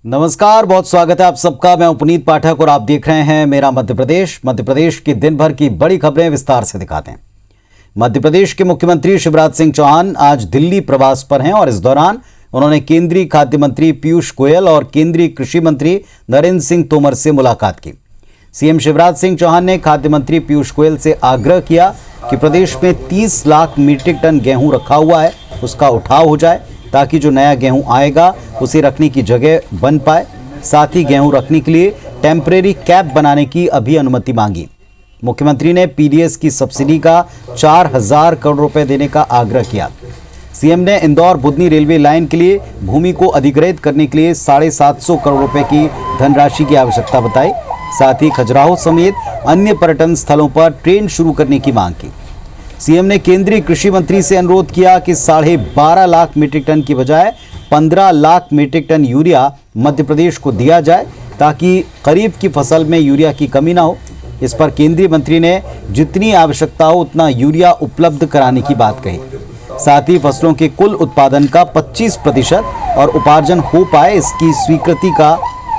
नमस्कार, बहुत स्वागत है आप सबका। मैं पुनीत पाठक और आप देख रहे हैं मेरा मध्य प्रदेश। मध्य प्रदेश की दिन भर की बड़ी खबरें विस्तार से दिखाते हैं। मध्य प्रदेश के मुख्यमंत्री शिवराज सिंह चौहान आज दिल्ली प्रवास पर हैं और इस दौरान उन्होंने केंद्रीय खाद्य मंत्री पीयूष गोयल और केंद्रीय कृषि मंत्री नरेंद्र सिंह तोमर से मुलाकात की। सीएम शिवराज सिंह चौहान ने खाद्य मंत्री पीयूष गोयल से आग्रह किया कि प्रदेश में 30 लाख मीट्रिक टन गेहूं रखा हुआ है, उसका उठाव हो जाए ताकि जो नया गेहूं आएगा उसे रखने की जगह बन पाए। साथ ही गेहूं रखने के लिए टेम्परेरी कैप बनाने की अभी अनुमति मांगी। मुख्यमंत्री ने पीडीएस की सब्सिडी का 4000 करोड़ रुपए देने का आग्रह किया। सीएम ने इंदौर बुधनी रेलवे लाइन के लिए भूमि को अधिग्रहित करने के लिए 750 करोड़ रुपए की धनराशि की आवश्यकता बताई। साथ ही खजुराहो समेत अन्य पर्यटन स्थलों पर ट्रेन शुरू करने की मांग की। सीएम ने केंद्रीय कृषि मंत्री से अनुरोध किया कि 12.5 लाख मीट्रिक टन की बजाय 15 lakh metric ton urea Madhya Pradesh को दिया जाए ताकि खरीफ की फसल में यूरिया की कमी ना हो। इस पर केंद्रीय मंत्री ने जितनी आवश्यकता हो उतना यूरिया उपलब्ध कराने की बात कही। साथ ही फसलों के कुल उत्पादन का 25% और उपार्जन हो पाए, इसकी स्वीकृति का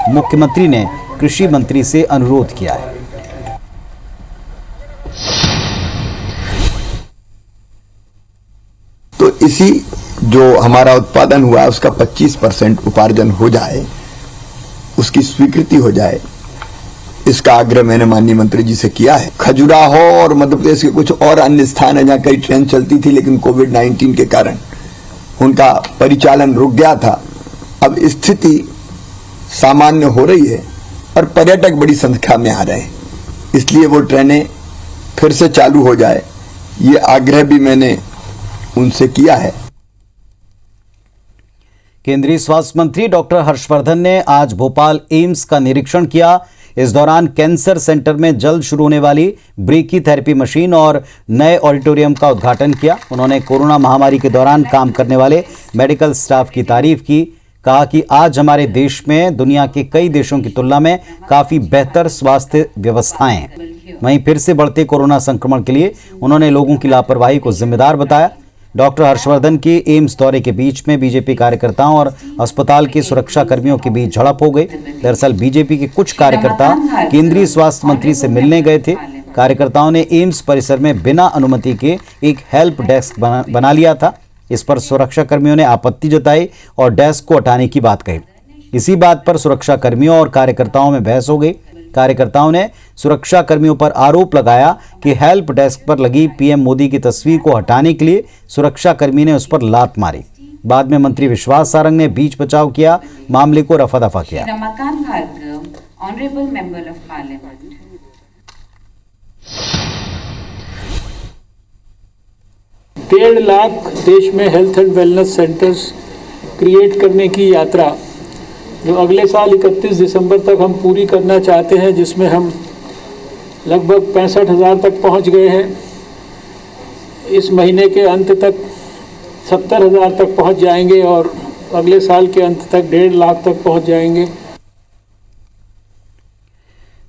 मुख्यमंत्री ने कृषि मंत्री से अनुरोध किया है। तो इसी जो हमारा उत्पादन हुआ है उसका 25% उपार्जन हो जाए, उसकी स्वीकृति हो जाए, इसका आग्रह मैंने माननीय मंत्री जी से किया है। खजुराहो और मध्य प्रदेश के कुछ और अन्य स्थान है जहां कई ट्रेन चलती थी, लेकिन कोविड-19 के कारण उनका परिचालन रुक गया था। अब स्थिति सामान्य हो रही है और पर्यटक बड़ी संख्या में आ रहे हैं, इसलिए वो ट्रेनें फिर से चालू हो जाए, ये आग्रह भी मैंने उनसे किया है। केंद्रीय स्वास्थ्य मंत्री डॉक्टर हर्षवर्धन ने आज भोपाल एम्स का निरीक्षण किया। इस दौरान कैंसर सेंटर में जल्द शुरू होने वाली ब्रेकी थेरेपी मशीन और नए ऑडिटोरियम का उद्घाटन किया। उन्होंने कोरोना महामारी के दौरान काम करने वाले मेडिकल स्टाफ की तारीफ की। कहा कि आज हमारे देश में दुनिया के कई देशों की तुलना में काफी बेहतर स्वास्थ्य व्यवस्थाएं हैं। वहीं फिर से बढ़ते कोरोना संक्रमण के लिए उन्होंने लोगों की लापरवाही को जिम्मेदार बताया। डॉक्टर हर्षवर्धन के एम्स दौरे के बीच में बीजेपी कार्यकर्ताओं और अस्पताल के सुरक्षा कर्मियों के बीच झड़प हो गई। दरअसल बीजेपी के कुछ कार्यकर्ता केंद्रीय स्वास्थ्य मंत्री से मिलने गए थे। कार्यकर्ताओं ने एम्स परिसर में बिना अनुमति के एक हेल्प डेस्क बना लिया था। इस पर सुरक्षा कर्मियों ने आपत्ति जताई और डेस्क को हटाने की बात कही। इसी बात पर सुरक्षा कर्मियों और कार्यकर्ताओं में बहस हो गई। कार्यकर्ताओं ने सुरक्षा कर्मियों पर आरोप लगाया कि हेल्प डेस्क पर लगी पीएम मोदी की तस्वीर को हटाने के लिए सुरक्षा कर्मी ने उस पर लात मारी। बाद में मंत्री विश्वास सारंग ने बीच बचाव किया, मामले को रफा दफा किया। डेढ़ लाख देश में health and wellness centres create करने की यात्रा जो अगले साल 31 दिसंबर तक हम पूरी करना चाहते हैं, जिसमें हम लगभग 65,000 तक पहुंच गए हैं। इस महीने के अंत तक 70,000 तक पहुंच जाएंगे और अगले साल के अंत तक 1.5 लाख तक पहुंच जाएंगे।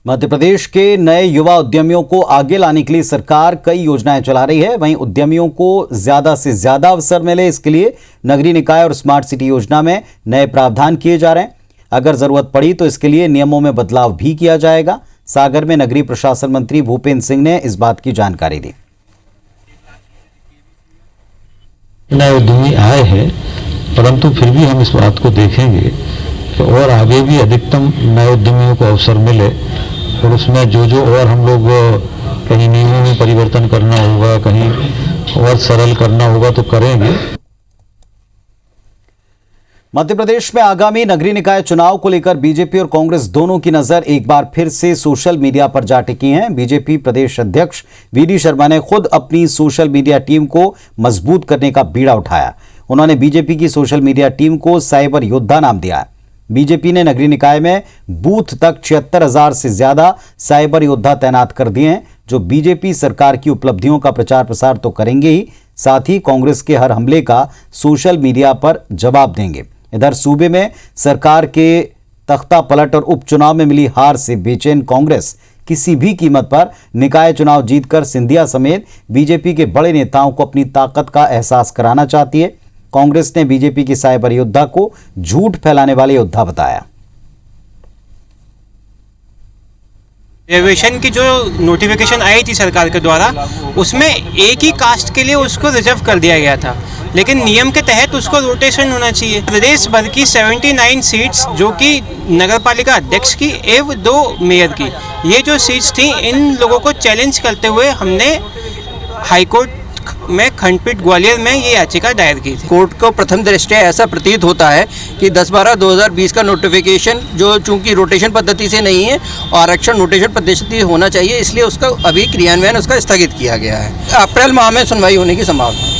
मध्य प्रदेश के नए युवा उद्यमियों को आगे लाने के लिए सरकार कई योजनाएं चला रही है। वहीं उद्यमियों को ज्यादा से ज्यादा अवसर मिले, इसके लिए नगरीय निकाय और स्मार्ट सिटी योजना में नए प्रावधान किए जा रहे हैं। अगर जरूरत पड़ी तो इसके लिए नियमों में बदलाव भी किया जाएगा। सागर में नगरीय प्रशासन मंत्री भूपेंद्र सिंह ने इस बात की जानकारी दी। नए उद्यमी आए हैं, परंतु फिर भी हम इस बात को देखेंगे कि और आगे भी अधिकतम नए उद्यमियों को अवसर मिले और उसमें जो और हम लोग कहीं नियमों में परिवर्तन करना होगा, कहीं और सरल करना होगा तो करेंगे। मध्य प्रदेश में आगामी नगरीय निकाय चुनाव को लेकर बीजेपी और कांग्रेस दोनों की नजर एक बार फिर से सोशल मीडिया पर जा टिकी है। बीजेपी प्रदेश अध्यक्ष वीडी शर्मा ने खुद अपनी सोशल मीडिया टीम को मजबूत करने का बीड़ा उठाया। उन्होंने बीजेपी की सोशल मीडिया टीम को साइबर योद्धा नाम दिया है। बीजेपी ने नगरीय निकाय में बूथ तक 76,000 से ज्यादा साइबर योद्धा तैनात कर दिए हैं, जो बीजेपी सरकार की उपलब्धियों का प्रचार प्रसार तो करेंगे ही, साथ ही कांग्रेस के हर हमले का सोशल मीडिया पर जवाब देंगे। इधर सूबे में सरकार के तख्ता पलट और उपचुनाव में मिली हार से बेचैन कांग्रेस किसी भी कीमत पर निकाय चुनाव जीतकर सिंधिया समेत बीजेपी के बड़े नेताओं को अपनी ताकत का एहसास कराना चाहती है। कांग्रेस ने बीजेपी के साइबर योद्धा को झूठ फैलाने वाले योद्धा बताया। रिजर्वेशन की जो नोटिफिकेशन आई थी सरकार के द्वारा, उसमें एक ही कास्ट के लिए उसको रिजर्व कर दिया गया था, लेकिन नियम के तहत उसको रोटेशन होना चाहिए। प्रदेश भर की 79 सीट्स जो कि नगर पालिका अध्यक्ष की एवं 2 मेयर की, ये जो सीट्स थी, इन लोगों को चैलेंज करते हुए हमने हाईकोर्ट में खंडपीठ ग्वालियर में ये याचिका दायर की थी। कोर्ट को प्रथम दृष्टया ऐसा प्रतीत होता है कि 10/12/2020 का नोटिफिकेशन जो चूंकि रोटेशन पद्धति से नहीं है, आरक्षण रोटेशन पद्धति से होना चाहिए, इसलिए उसका अभी क्रियान्वयन उसका स्थगित किया गया है। अप्रैल माह में सुनवाई होने की संभावना है।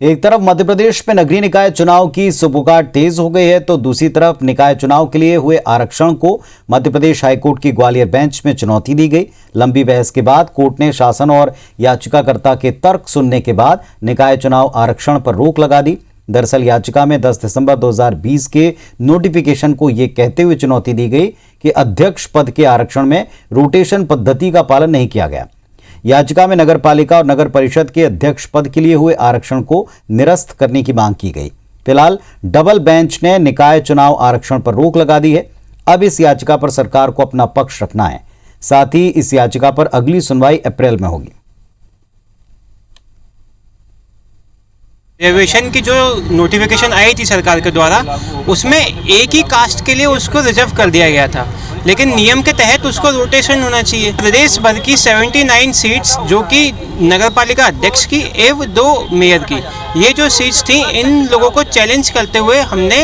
एक तरफ मध्य प्रदेश में नगरीय निकाय चुनाव की सुपुकार तेज हो गई है, तो दूसरी तरफ निकाय चुनाव के लिए हुए आरक्षण को मध्य प्रदेश हाईकोर्ट की ग्वालियर बेंच में चुनौती दी गई। लंबी बहस के बाद कोर्ट ने शासन और याचिकाकर्ता के तर्क सुनने के बाद निकाय चुनाव आरक्षण पर रोक लगा दी। दरअसल याचिका में 10 दिसंबर 2020 के नोटिफिकेशन को यह कहते हुए चुनौती दी गई कि अध्यक्ष पद के आरक्षण में रोटेशन पद्धति का पालन नहीं किया गया। याचिका में नगर पालिका और नगर परिषद के अध्यक्ष पद के लिए हुए आरक्षण को निरस्त करने की मांग की गई। फिलहाल डबल बेंच ने निकाय चुनाव आरक्षण पर रोक लगा दी है। अब इस याचिका पर सरकार को अपना पक्ष रखना है। साथ ही इस याचिका पर अगली सुनवाई अप्रैल में होगी। रिजर्वेशन की जो नोटिफिकेशन आई थी सरकार के द्वारा, उसमें एक ही कास्ट के लिए उसको रिजर्व कर दिया गया था, लेकिन नियम के तहत उसको रोटेशन होना चाहिए। प्रदेश भर की 79 सीट्स जो कि नगर पालिका अध्यक्ष की एवं 2 मेयर की, ये जो सीट्स थी, इन लोगों को चैलेंज करते हुए हमने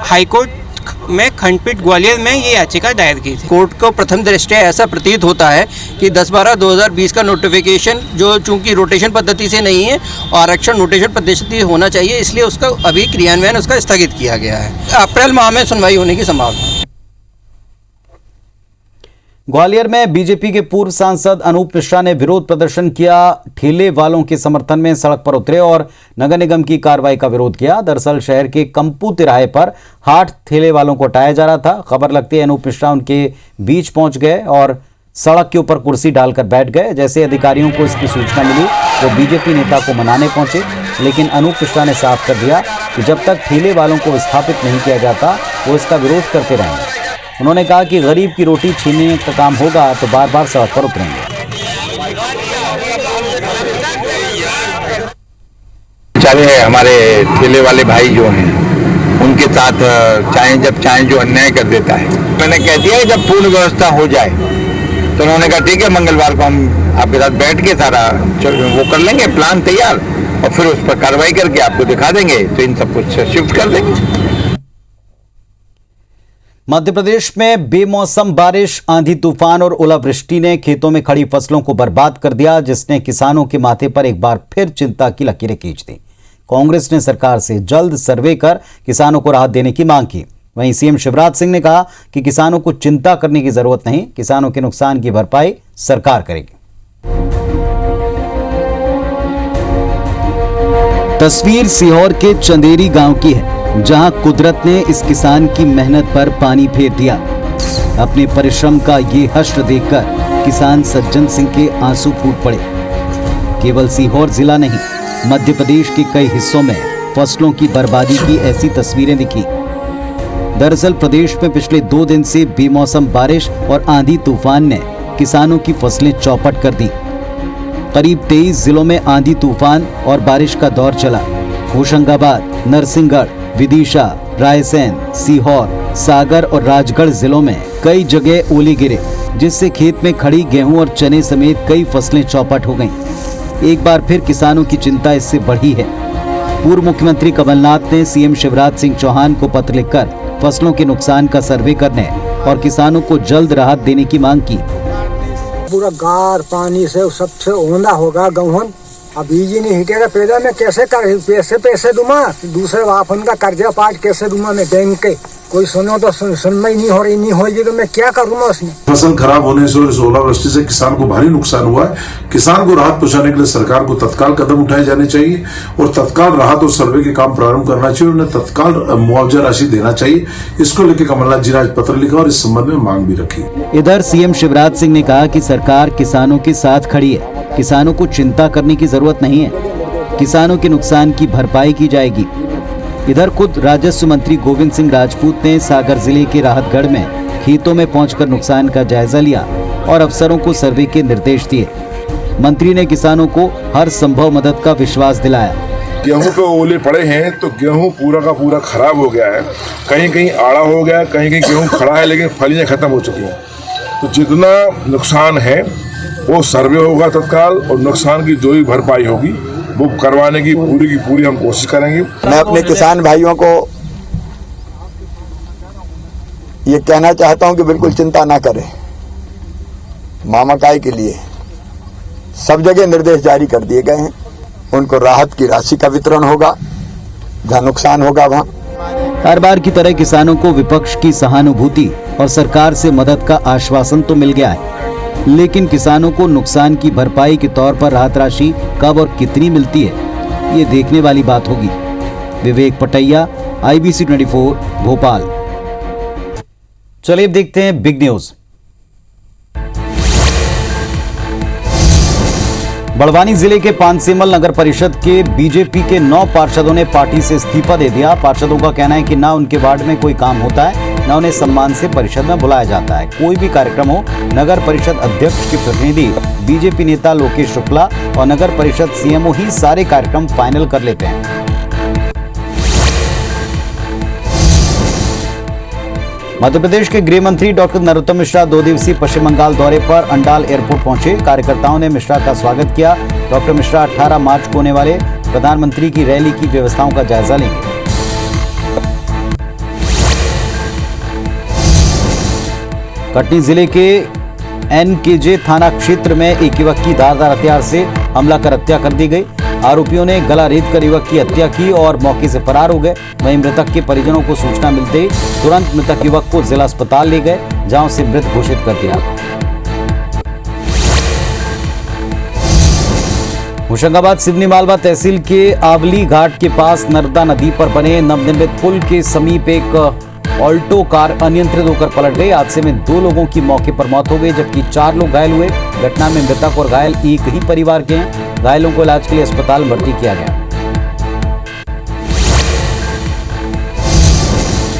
हाईकोर्ट में खंडपीठ ग्वालियर में ये याचिका दायर की थी। कोर्ट को प्रथम दृष्टया ऐसा प्रतीत होता है कि 10/12/2020 का नोटिफिकेशन जो चूंकि रोटेशन पद्धति से नहीं है, आरक्षण रोटेशन पद्धति से होना चाहिए, इसलिए उसका अभी क्रियान्वयन उसका स्थगित किया गया है। अप्रैल माह में सुनवाई होने की संभावना है। ग्वालियर में बीजेपी के पूर्व सांसद अनूप मिश्रा ने विरोध प्रदर्शन किया। ठेले वालों के समर्थन में सड़क पर उतरे और नगर निगम की कार्रवाई का विरोध किया। दरअसल शहर के कंपू तिराहे पर हाट ठेले वालों को हटाया जा रहा था। खबर लगती है अनूप मिश्रा उनके बीच पहुंच गए और सड़क के ऊपर कुर्सी डालकर बैठ गए। जैसे अधिकारियों को इसकी सूचना मिली तो बीजेपी नेता को मनाने पहुंचे, लेकिन अनूप मिश्रा ने साफ कर दिया कि जब तक ठेले वालों को विस्थापित नहीं किया जाता वो इसका विरोध करते रहेंगे। उन्होंने कहा कि गरीब की रोटी छीनने का काम होगा तो बार बार सड़क पर उतरेंगे। बेचारे हमारे ठेले वाले भाई जो हैं उनके साथ चाहे जो अन्याय कर देता है। मैंने कह दिया कि जब पूर्ण व्यवस्था हो जाए तो उन्होंने कहा ठीक है, मंगलवार को हम आपके साथ बैठ के सारा वो कर लेंगे, प्लान तैयार, और फिर उस पर कार्रवाई करके आपको दिखा देंगे, तो इन सब कुछ शिफ्ट कर देंगे। मध्य प्रदेश में बेमौसम बारिश, आंधी तूफान और ओलावृष्टि ने खेतों में खड़ी फसलों को बर्बाद कर दिया, जिसने किसानों के माथे पर एक बार फिर चिंता की लकीरें खींच दी। कांग्रेस ने सरकार से जल्द सर्वे कर किसानों को राहत देने की मांग की। वहीं सीएम शिवराज सिंह ने कहा कि किसानों को चिंता करने की जरूरत नहीं, किसानों के नुकसान की भरपाई सरकार करेगी। तस्वीर सीहोर के चंदेरी गांव की है, जहां कुदरत ने इस किसान की मेहनत पर पानी फेर दिया। अपने परिश्रम का ये हश्र देखकर किसान सज्जन सिंह के आंसू फूट पड़े। केवल सीहोर जिला नहीं, मध्य प्रदेश के कई हिस्सों में फसलों की बर्बादी की ऐसी तस्वीरें दिखी। दरअसल प्रदेश में पिछले 2 दिन से बेमौसम बारिश और आंधी तूफान ने किसानों की फसलें चौपट कर दी। करीब 23 जिलों में आंधी तूफान और बारिश का दौर चला। होशंगाबाद, नरसिंहगढ़, विदिशा, रायसेन, सीहोर, सागर और राजगढ़ जिलों में कई जगह ओले गिरे, जिससे खेत में खड़ी गेहूं और चने समेत कई फसलें चौपट हो गईं। एक बार फिर किसानों की चिंता इससे बढ़ी है। पूर्व मुख्यमंत्री कमलनाथ ने सीएम शिवराज सिंह चौहान को पत्र लिखकर फसलों के नुकसान का सर्वे करने और किसानों को जल्द राहत देने की मांग की। पूरा गार पानी से सबसे ओंधा होगा गेहूं। अब बीज ही नहीं हिटेगा, पैदा में कैसे कर पैसे दूंगा, दूसरे वापन का कर्जा पाट कैसे दूंगा मैं बैंक के। कोई सुनो तो सुनवाई नहीं हो रही, नहीं होगी तो मैं क्या करूंगा उसमें। फसल खराब होने से और इस ओलावृष्टि से किसान को भारी नुकसान हुआ है। किसान को राहत पहुंचाने के लिए सरकार को तत्काल कदम उठाए जाने चाहिए और तत्काल राहत और सर्वे के काम प्रारंभ करना चाहिए। उन्हें तत्काल मुआवजा राशि देना चाहिए। इसको लेकर कमलनाथ जी ने आज पत्र लिखा और इस संबंध में मांग भी रखी। इधर सीएम शिवराज सिंह ने कहा कि सरकार किसानों के साथ खड़ी है, किसानों को चिंता करने की जरूरत नहीं है, किसानों के नुकसान की भरपाई की जाएगी। इधर खुद राजस्व मंत्री गोविंद सिंह राजपूत ने सागर जिले के राहतगढ़ में खेतों में पहुंचकर नुकसान का जायजा लिया और अफसरों को सर्वे के निर्देश दिए। मंत्री ने किसानों को हर संभव मदद का विश्वास दिलाया। गेहूं पे ओले पड़े हैं तो गेहूं पूरा का पूरा खराब हो गया है, कहीं कहीं आड़ा हो गया है, कहीं कहीं गेहूं खड़ा है लेकिन फलियां खत्म हो चुकी हैं। तो जितना नुकसान है वो सर्वे होगा तत्काल और नुकसान की जो भी भरपाई होगी वो करवाने की पूरी हम कोशिश करेंगे। मैं अपने किसान भाइयों को ये कहना चाहता हूं कि बिल्कुल चिंता ना करें। मामाकाई के लिए सब जगह निर्देश जारी कर दिए गए हैं। उनको राहत की राशि का वितरण होगा, जहां नुकसान होगा वहां। हर बार की तरह किसानों को विपक्ष की सहानुभूति और सरकार से मदद का आश्वासन तो मिल गया है, लेकिन किसानों को नुकसान की भरपाई के तौर पर राहत राशि कब और कितनी मिलती है, ये देखने वाली बात होगी। विवेक पटैया, IBC 24, भोपाल। चलिए अब देखते हैं बिग न्यूज। बड़वानी जिले के पानसेमल नगर परिषद के बीजेपी के 9 पार्षदों ने पार्टी से इस्तीफा दे दिया। पार्षदों का कहना है कि ना उनके वार्ड में कोई काम होता है, ना उन्हें सम्मान से परिषद में बुलाया जाता है। कोई भी कार्यक्रम हो, नगर परिषद अध्यक्ष के प्रतिनिधि बीजेपी नेता लोकेश शुक्ला और नगर परिषद CMO ही सारे कार्यक्रम फाइनल कर लेते हैं। मध्य प्रदेश के गृह मंत्री डॉक्टर नरोत्तम मिश्रा 2 दिवसीय पश्चिम बंगाल दौरे पर अंडाल एयरपोर्ट पहुंचे। कार्यकर्ताओं ने मिश्रा का स्वागत किया। डॉक्टर मिश्रा 18 मार्च को होने वाले प्रधानमंत्री की रैली की व्यवस्थाओं का जायजा लेंगे। कटनी जिले के NKJ थाना क्षेत्र में एक युवक की धारदार हथियार से हमला कर हत्या कर दी गई। आरोपियों ने गला रेत कर युवक की हत्या की और मौके से फरार हो गए। वहीं मृतक के परिजनों को सूचना मिलते ही तुरंत मृतक युवक को जिला अस्पताल ले गए, जहां उसे मृत घोषित कर दिया। होशंगाबाद सिवनी मालवा तहसील के आवली घाट के पास नर्मदा नदी पर बने नवनिर्मित पुल के समीप एक ऑल्टो कार अनियंत्रित होकर पलट गई। हादसे में 2 लोगों की मौके पर मौत हो गई, जबकि 4 लोग घायल हुए। घटना में मृतक और घायल एक ही परिवार के हैं। घायलों को इलाज के लिए अस्पताल में भर्ती किया गया।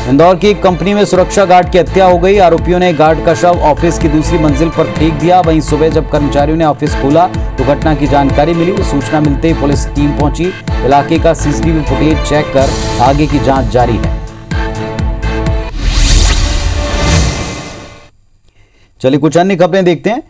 इंदौर की एक कंपनी में सुरक्षा गार्ड की हत्या हो गई। आरोपियों ने गार्ड का शव ऑफिस की दूसरी मंजिल पर फेंक दिया। वहीं सुबह जब कर्मचारियों ने ऑफिस खोला तो घटना की जानकारी मिली। सूचना मिलते ही पुलिस टीम पहुंची। इलाके का CCTV फुटेज चेक कर आगे की जांच जारी है। चलिए कुछ अन्य खबरें देखते हैं।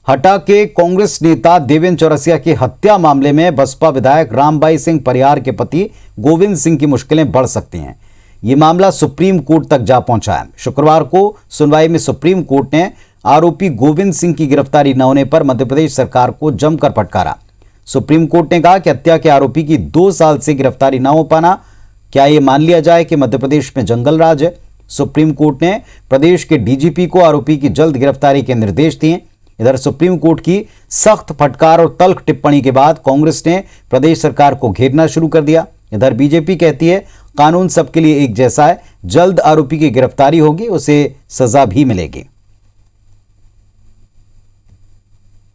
हटा के कांग्रेस नेता देवेंद्र चौरसिया की हत्या मामले में बसपा विधायक रामबाई सिंह परिहार के पति गोविंद सिंह की मुश्किलें बढ़ सकती हैं। ये मामला सुप्रीम कोर्ट तक जा पहुंचा है। शुक्रवार को सुनवाई में सुप्रीम कोर्ट ने आरोपी गोविंद सिंह की गिरफ्तारी न होने पर मध्य प्रदेश सरकार को जमकर फटकारा। सुप्रीम कोर्ट ने कहा कि हत्या के आरोपी की 2 साल से गिरफ्तारी न हो पाना, क्या यह मान लिया जाए कि मध्य प्रदेश में जंगल राज है। सुप्रीम कोर्ट ने प्रदेश के DGP को आरोपी की जल्द गिरफ्तारी के निर्देश दिए। इधर सुप्रीम कोर्ट की सख्त फटकार और तल्ख टिप्पणी के बाद कांग्रेस ने प्रदेश सरकार को घेरना शुरू कर दिया। इधर बीजेपी कहती है कानून सबके लिए एक जैसा है, जल्द आरोपी की गिरफ्तारी होगी, उसे सजा भी मिलेगी।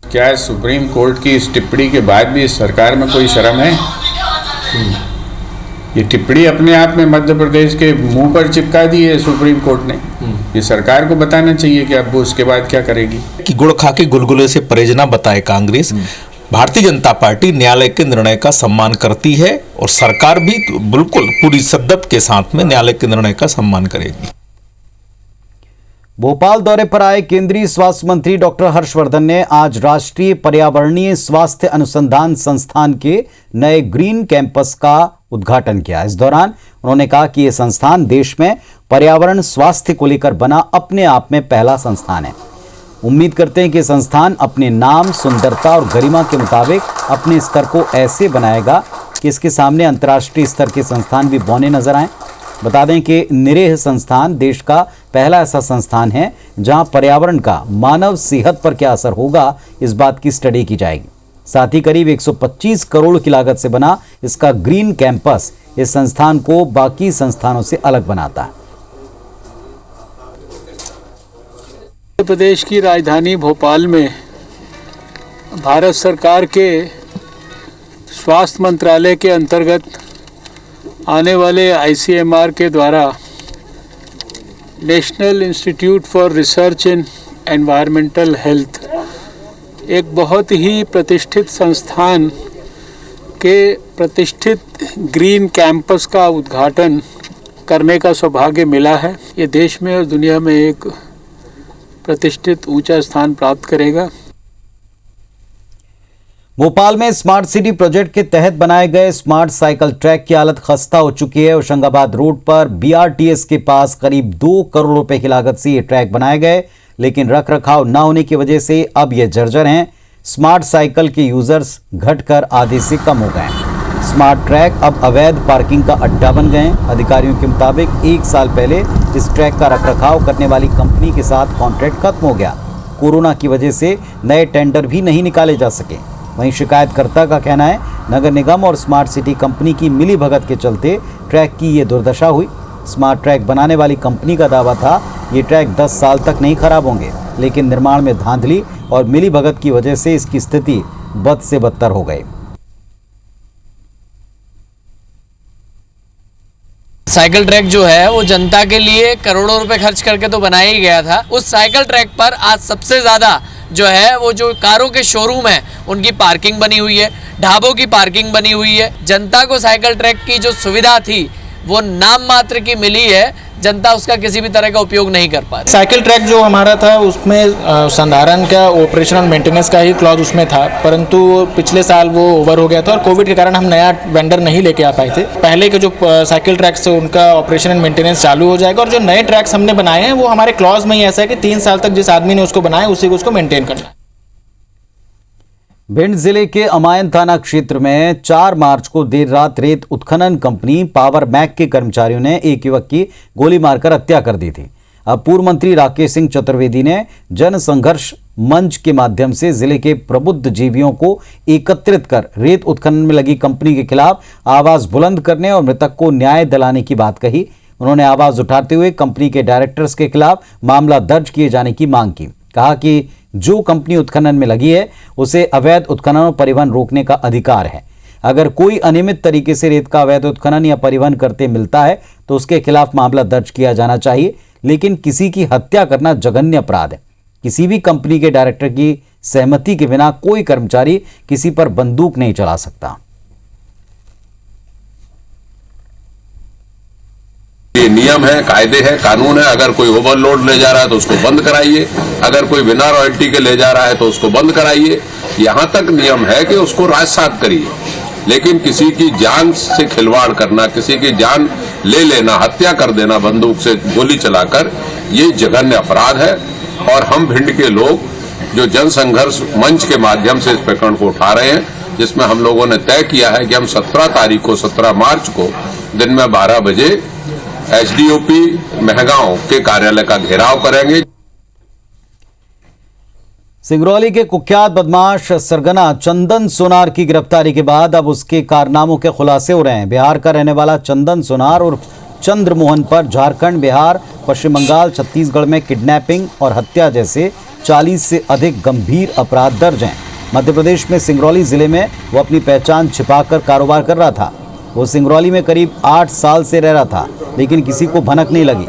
क्या सुप्रीम कोर्ट की इस टिप्पणी के बाद भी इस सरकार में कोई शर्म है? ये टिप्पणी अपने आप में मध्य प्रदेश के मुंह पर चिपका दी है सुप्रीम कोर्ट ने। ये सरकार को बताना चाहिए कि अब वो उसके बाद क्या करेगी। कि गुड़ खा के गुलगुले से परहेज ना बताए कांग्रेस। भारतीय जनता पार्टी न्यायालय के निर्णय का सम्मान करती है और सरकार भी बिल्कुल पूरी शिद्दत के साथ में न्यायालय के निर्णय का सम्मान करेगी। भोपाल दौरे पर आए केंद्रीय स्वास्थ्य मंत्री डॉक्टर हर्षवर्धन ने आज राष्ट्रीय पर्यावरणीय स्वास्थ्य अनुसंधान संस्थान के नए ग्रीन कैंपस का उद्घाटन किया। इस दौरान उन्होंने कहा कि यह संस्थान देश में पर्यावरण स्वास्थ्य को लेकर बना अपने आप में पहला संस्थान है। उम्मीद करते हैं कि संस्थान अपने नाम, सुंदरता और गरिमा के मुताबिक अपने स्तर को ऐसे बनाएगा कि इसके सामने अंतर्राष्ट्रीय स्तर के संस्थान भी बौने नजर आए। बता दें कि निरेह संस्थान देश का पहला ऐसा संस्थान है जहां पर्यावरण का मानव सेहत पर क्या असर होगा, इस बात की स्टडी की जाएगी। साथ ही करीब 125 करोड़ की लागत से बना इसका ग्रीन कैंपस इस संस्थान को बाकी संस्थानों से अलग बनाता है। मध्य प्रदेश की राजधानी भोपाल में भारत सरकार के स्वास्थ्य मंत्रालय के अंतर्गत आने वाले ICMR के द्वारा national institute for research in environmental health एक बहुत ही प्रतिष्ठित संस्थान के प्रतिष्ठित ग्रीन कैंपस का उद्घाटन करने का सौभाग्य मिला है। ये देश में और दुनिया में एक प्रतिष्ठित ऊंचा स्थान प्राप्त करेगा। भोपाल में स्मार्ट सिटी प्रोजेक्ट के तहत बनाए गए स्मार्ट साइकिल ट्रैक की हालत खस्ता हो चुकी है। होशंगाबाद रोड पर BRTS के पास करीब 2 करोड़ रुपए की लागत से ये ट्रैक बनाए गए, लेकिन रखरखाव न होने की वजह से अब ये जर्जर हैं। स्मार्ट साइकिल के यूजर्स घटकर आधे से कम हो गए। स्मार्ट ट्रैक अब अवैध पार्किंग का अड्डा बन गए। अधिकारियों के मुताबिक 1 साल पहले इस ट्रैक का रखरखाव करने वाली कंपनी के साथ कॉन्ट्रैक्ट खत्म हो गया। कोरोना की वजह से नए टेंडर भी नहीं निकाले जा सके। वहीं शिकायतकर्ता का कहना है नगर निगम और स्मार्ट सिटी कंपनी की मिलीभगत के चलते ट्रैक की ये दुर्दशा हुई। स्मार्ट ट्रैक बनाने वाली कंपनी का दावा था ये ट्रैक 10 साल तक नहीं खराब होंगे, लेकिन निर्माण में धांधली और मिलीभगत की वजह से इसकी स्थिति बद से बदतर हो गई। साइकिल ट्रैक जो है वो जनता के लिए करोड़ों रुपए खर्च करके तो बनाया ही गया था। उस साइकिल ट्रैक पर आज सबसे ज़्यादा जो है वो जो कारों के शोरूम है उनकी पार्किंग बनी हुई है, ढाबों की पार्किंग बनी हुई है। जनता को साइकिल ट्रैक की जो सुविधा थी वो नाम मात्र की मिली है, जनता उसका किसी भी तरह का उपयोग नहीं कर पा रही। साइकिल ट्रैक जो हमारा था उसमें संधारण का ऑपरेशनल मेंटेनेंस का ही क्लॉज उसमें था, परंतु पिछले साल वो ओवर हो गया था और कोविड के कारण हम नया वेंडर नहीं लेके आ पाए थे। पहले के जो साइकिल ट्रैक्स थे उनका ऑपरेशन एंड मेंटेनेंस चालू हो जाएगा और जो नए ट्रैक्स हमने बनाए हैं वो हमारे क्लॉज में ही ऐसा है कि 3 साल तक जिस आदमी ने उसको बनाया उसी को उसको मेंटेन करना है। भिंड जिले के अमायन थाना क्षेत्र में 4 मार्च को देर रात रेत उत्खनन कंपनी पावर मैक के कर्मचारियों ने एक युवक की गोली मारकर हत्या कर दी थी। अब पूर्व मंत्री राकेश सिंह चतुर्वेदी ने जन संघर्ष मंच के माध्यम से जिले के प्रबुद्ध जीवियों को एकत्रित कर रेत उत्खनन में लगी कंपनी के खिलाफ आवाज बुलंद करने और मृतक को न्याय दिलाने की बात कही। उन्होंने आवाज उठाते हुए कंपनी के डायरेक्टर्स के खिलाफ मामला दर्ज किए जाने की मांग की। कहा कि जो कंपनी उत्खनन में लगी है उसे अवैध उत्खनन और परिवहन रोकने का अधिकार है। अगर कोई अनियमित तरीके से रेत का अवैध उत्खनन या परिवहन करते मिलता है तो उसके खिलाफ मामला दर्ज किया जाना चाहिए, लेकिन किसी की हत्या करना जघन्य अपराध है। किसी भी कंपनी के डायरेक्टर की सहमति के बिना कोई कर्मचारी किसी पर बंदूक नहीं चला सकता। ये नियम है, कायदे है, कानून है। अगर कोई ओवरलोड ले जा रहा है तो उसको बंद कराइए, अगर कोई बिना रॉयल्टी के ले जा रहा है तो उसको बंद कराइए। यहां तक नियम है कि उसको राजसात करिए, लेकिन किसी की जान से खिलवाड़ करना, किसी की जान ले लेना, हत्या कर देना बंदूक से गोली चलाकर, ये जघन्य अपराध है। और हम भिंड के लोग जो जन संघर्ष मंच के माध्यम से इस प्रकरण को उठा रहे हैं, जिसमें हम लोगों ने तय किया है कि हम 17 मार्च को दिन में 12 बजे SDOP महगांव के कार्यालय का घेराव करेंगे। सिंगरौली के कुख्यात बदमाश सरगना चंदन सोनार की गिरफ्तारी के बाद अब उसके कारनामों के खुलासे हो रहे हैं। बिहार का रहने वाला चंदन सोनार उर्फ चंद्रमोहन पर झारखंड, बिहार, पश्चिम बंगाल, छत्तीसगढ़ में किडनैपिंग और हत्या जैसे 40 से अधिक गंभीर अपराध दर्ज हैं। मध्य प्रदेश में सिंगरौली जिले में वो अपनी पहचान छिपाकर कारोबार कर रहा था। वो सिंगरौली में करीब 8 साल से रह रहा था, लेकिन किसी को भनक नहीं लगी।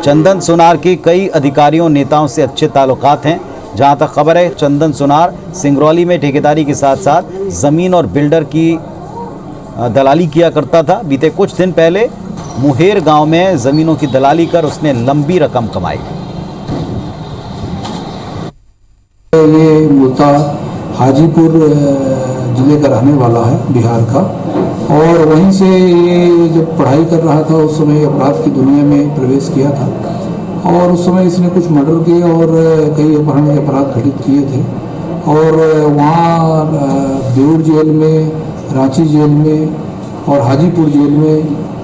चंदन सोनार के कई अधिकारियों नेताओं से अच्छे ताल्लुकात हैं। जहां तक खबर है, चंदन सोनार सिंगरौली में ठेकेदारी के साथ साथ जमीन और बिल्डर की दलाली किया करता था। बीते कुछ दिन पहले मुहेर गांव में जमीनों की दलाली कर उसने लंबी रकम कमाई। ये मूलतः हाजीपुर जिले का रहने वाला है, बिहार का, और वहीं से ये जब पढ़ाई कर रहा था उस समय अपराध की दुनिया में प्रवेश किया था और उस समय इसने कुछ मर्डर किए और कई अपहरण के अपराध घटित किए थे। और वहाँ बेऊर जेल में, रांची जेल में और हाजीपुर जेल में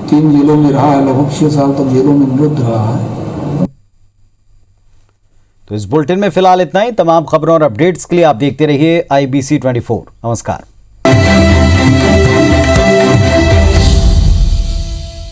3 जेलों में रहा है। लगभग 6 साल तक जेलों में निरुद्ध रहा है। तो इस बुलेटिन में फिलहाल इतना ही। तमाम खबरों और अपडेट्स के लिए आप देखते रहिए IBC 24। नमस्कार।